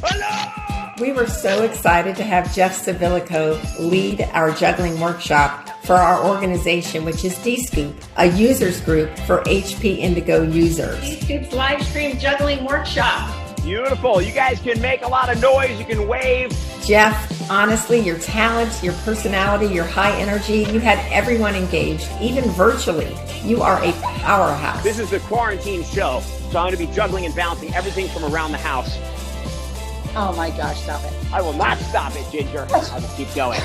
Hello! We were so excited to have Jeff Civillico lead our juggling workshop for our organization, which is D-Scoop, a users group for HP Indigo users. D-Scoop's live stream juggling workshop. Beautiful. You guys can make a lot of noise. You can wave. Jeff, honestly, your talent, your personality, your high energy, you had everyone engaged, even virtually. You are a powerhouse. This is the quarantine show, so I'm going to be juggling and balancing everything from around the house. Oh my gosh, stop it. I will not stop it, Ginger. I will keep going.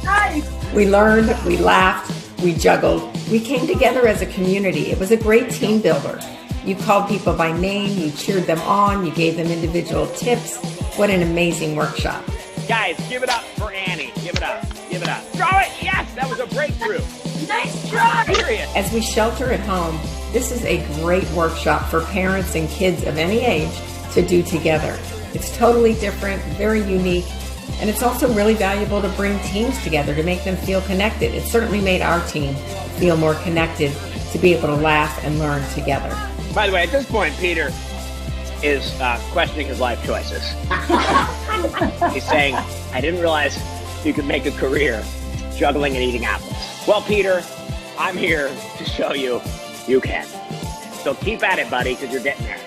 Nice. We learned, we laughed, we juggled. We came together as a community. It was a great team builder. You called people by name, you cheered them on, you gave them individual tips. What an amazing workshop. Guys, give it up for Annie. Give it up. Give it up. Throw it. Yes, that was a breakthrough. Nice try. Period. As we shelter at home, this is a great workshop for parents and kids of any age to do together. It's totally different, very unique, and it's also really valuable to bring teams together to make them feel connected. It certainly made our team feel more connected to be able to laugh and learn together. By the way, at this point, Peter is questioning his life choices. He's saying, I didn't realize you could make a career juggling and eating apples. Well, Peter, I'm here to show you you can. So keep at it, buddy, because you're getting there.